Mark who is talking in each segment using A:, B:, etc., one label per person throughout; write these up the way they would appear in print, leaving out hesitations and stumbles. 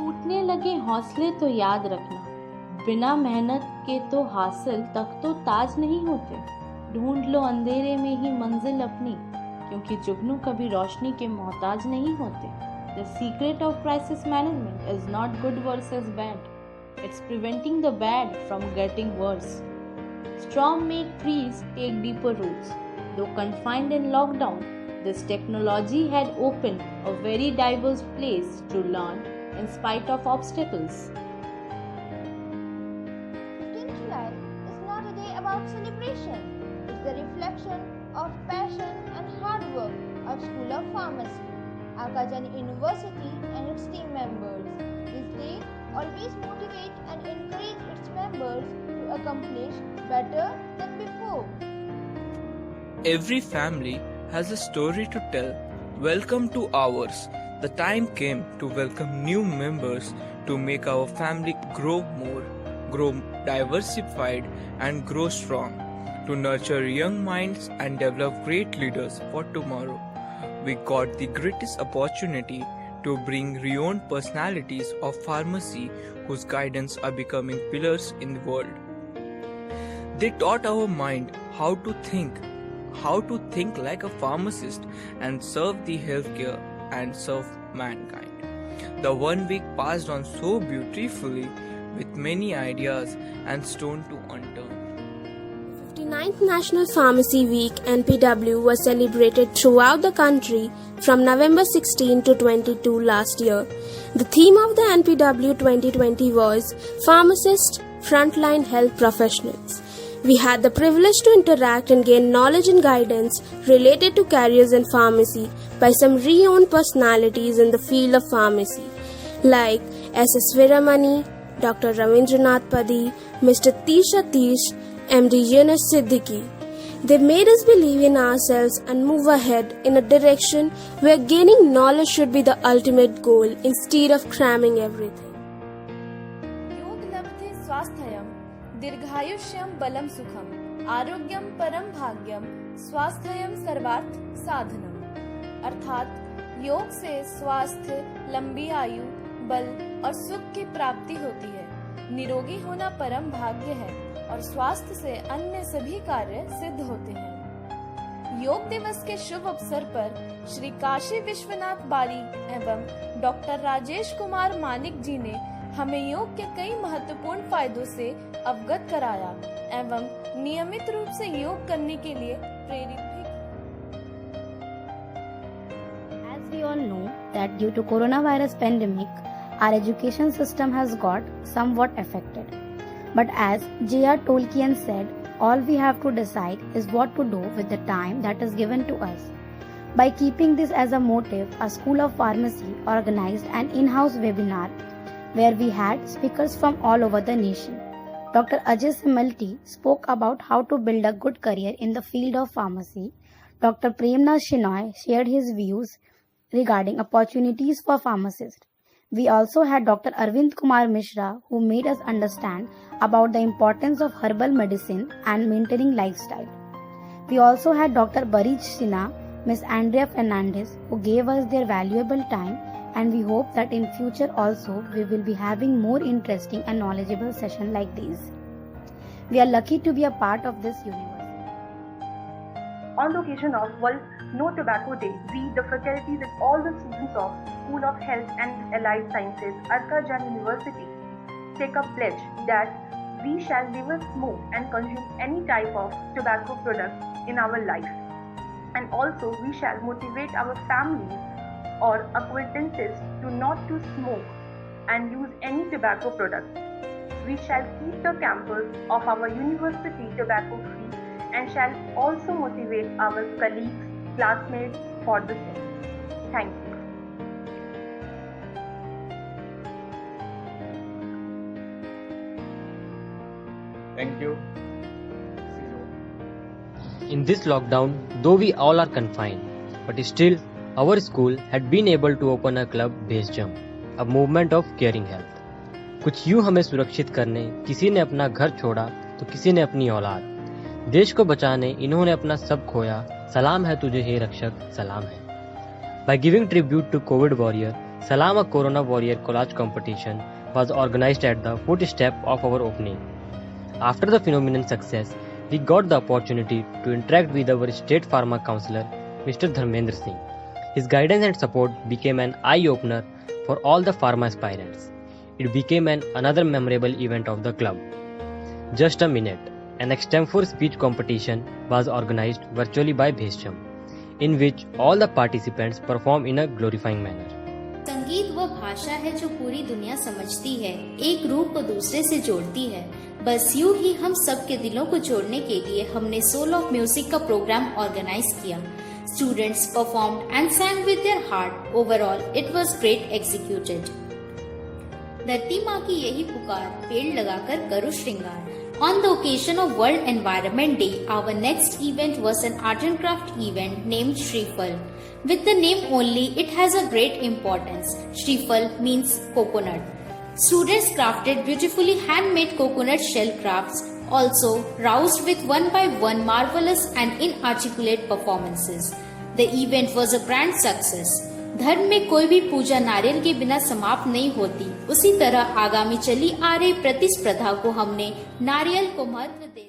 A: टूटने लगे हौसले तो याद रखना, बिना मेहनत के तो हासिल तक तो ताज नहीं होते। ढूंढ लो अंधेरे में ही मंजिल अपनी, क्योंकि जुगनू कभी रोशनी के मोहताज नहीं होते। The secret of crisis management is not good versus bad. It's preventing the bad from getting worse. Strong make trees take deeper roots. Though confined in lockdown, this technology had opened a very diverse place to learn in spite of obstacles.
B: 15th July is not a day about celebration. It's the reflection of passion and hard work of School of Pharmacy, Akajani University and its team members. This day always motivate and encourage its members to accomplish better than before.
C: Every family has a story to tell. Welcome to ours. The time came to welcome new members to make our family grow more, grow diversified and grow strong, to nurture young minds and develop great leaders for tomorrow. We got the greatest opportunity to bring renowned personalities of pharmacy whose guidance are becoming pillars in the world. They taught our mind how to think like a pharmacist and serve the healthcare and serve mankind. The 1 week passed on so beautifully with many ideas and stone to unturned.
D: 59th National Pharmacy Week NPW was celebrated throughout the country from November 16 to 22 last year. The theme of the NPW 2020 was Pharmacists, Frontline Health Professionals. We had the privilege to interact and gain knowledge and guidance related to careers in pharmacy by some renowned personalities in the field of pharmacy, like S.S. Viramani, Dr. Ravindranath Padi, Mr. Tisha Tish, MD Yunus Siddiqui. They made us believe in ourselves and move ahead in a direction where gaining knowledge should be the ultimate goal instead of cramming everything.
E: योग लब्धे स्वास्थ्यम दीर्घायुष्यम बलम सुखम आरोग्यम परम भाग्यम स्वास्थ्यम सर्वार्थ साधनम। अर्थात योग से स्वास्थ्य, लंबी आयु, बल और सुख की प्राप्ति होती है। निरोगी होना परम भाग्य है और स्वास्थ्य से अन्य सभी कार्य सिद्ध होते हैं। योग दिवस के शुभ अवसर पर श्री काशी विश्वनाथ बारी एवं डॉक्टर राजेश कुमार मानिक जी ने हमें योग के कई महत्वपूर्ण फायदों से अवगत कराया एवं नियमित रूप से योग करने के लिए प्रेरित भी।
F: As we all know that due to coronavirus pandemic, our education system has got somewhat affected. But as J.R. Tolkien said, all we have to decide is what to do with the time that is given to us. By keeping this as a motive, a School of Pharmacy organized an in-house webinar where we had speakers from all over the nation. Dr. Ajay Simalti spoke about how to build a good career in the field of pharmacy. Dr. Premnath Shenoy shared his views regarding opportunities for pharmacists. We also had Dr. Arvind Kumar Mishra, who made us understand about the importance of herbal medicine and maintaining lifestyle. We also had Dr. Barij Sinha, Ms. Andrea Fernandez, who gave us their valuable time, and we hope that in future also we will be having more interesting and knowledgeable sessions like these. We are lucky to be a part of this university.
G: On the occasion of World No Tobacco Day, we, the faculties and all the students of School of Health and Allied Sciences, Arkajan University, take a pledge that we shall never smoke and consume any type of tobacco product in our life. And also we shall motivate our families or acquaintances to not to smoke and use any tobacco product. We shall keep the campus of our university tobacco free and shall also motivate our colleagues, classmates for the same. Thank you.
H: Thank you.
I: In this lockdown, though we all are confined, but still our school had been able to open a club Base Jump, a movement of caring health. कुछ यूं हमें सुरक्षित करने किसी ने अपना घर छोड़ा तो किसी ने अपनी औलाद। देश को बचाने इन्होंने अपना सब खोया, सलाम है तुझे हे रक्षक, सलाम है। By giving tribute to COVID warrior, Salam, a Corona Warrior collage competition, was organized at the footstep of our opening. After the phenomenal success, we got the opportunity to interact with our State Pharma Councillor, Mr. Dharmendra Singh. His guidance and support became an eye-opener for all the pharma aspirants. It became another memorable event of the club. Just a minute, an extempore speech competition was organized virtually by Bhesjam, in which all the participants performed in a glorifying manner.
J: संगीत वह भाषा है जो पूरी दुनिया समझती है, एक रूह को दूसरे से जोड़ती है। बस यूं ही हम सब के दिलों को जोड़ने के लिए हमने सोल ऑफ म्यूजिक का प्रोग्राम ऑर्गेनाइज किया। Students performed and sang with their heart. Overall, it was great executed. धरती माँ की यही पुकार, पेड़ लगाकर करो श्रृंगार। On the occasion of World Environment Day, our next event was an art and craft event named Shreefal. With the name only, it has a great importance. Shreefal means coconut. Students crafted beautifully handmade coconut shell crafts, also roused with one by one marvelous and inarticulate performances. The event was a grand success. धर्म में कोई भी पूजा नारियल के बिना समाप्त नहीं होती, उसी तरह आगामी चली आ रही प्रतिस्पर्धा को हमने नारियल को महत्व देते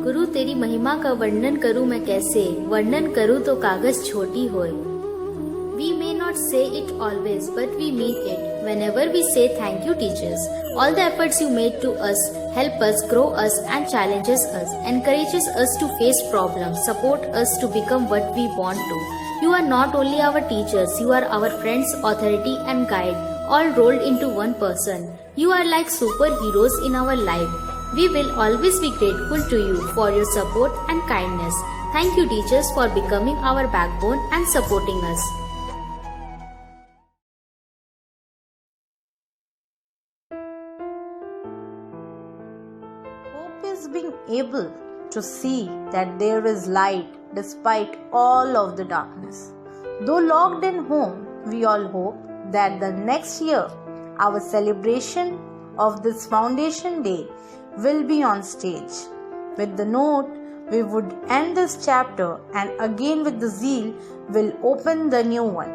J: गुरु तेरी महिमा का वर्णन करूं मैं कैसे, वर्णन करूं तो कागज छोटी होए। We may not say it always, but we mean it whenever we say thank you teachers. All the efforts you made to us, help us, grow us and challenges us, encourages us to face problems, support us to become what we want to. You are not only our teachers, you are our friends, authority and guide, all rolled into one person. You are like superheroes in our life. We will always be grateful to you for your support and kindness. Thank you teachers for becoming our backbone and supporting us.
K: Hope is being able to see that there is light despite all of the darkness. Though locked in home, we all hope that the next year our celebration of this Foundation Day will be on stage. With the note, we would end this chapter and again with the zeal will open the new one.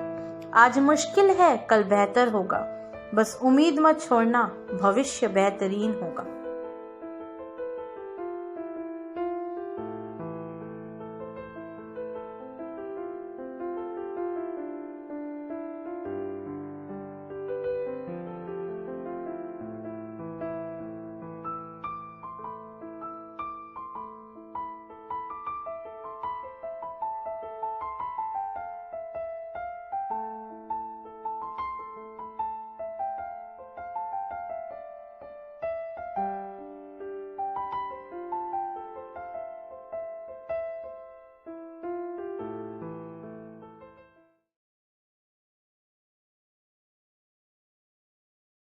K: आज मुश्किल है, कल बेहतर होगा, बस उम्मीद मत छोड़ना, भविष्य बेहतरीन होगा।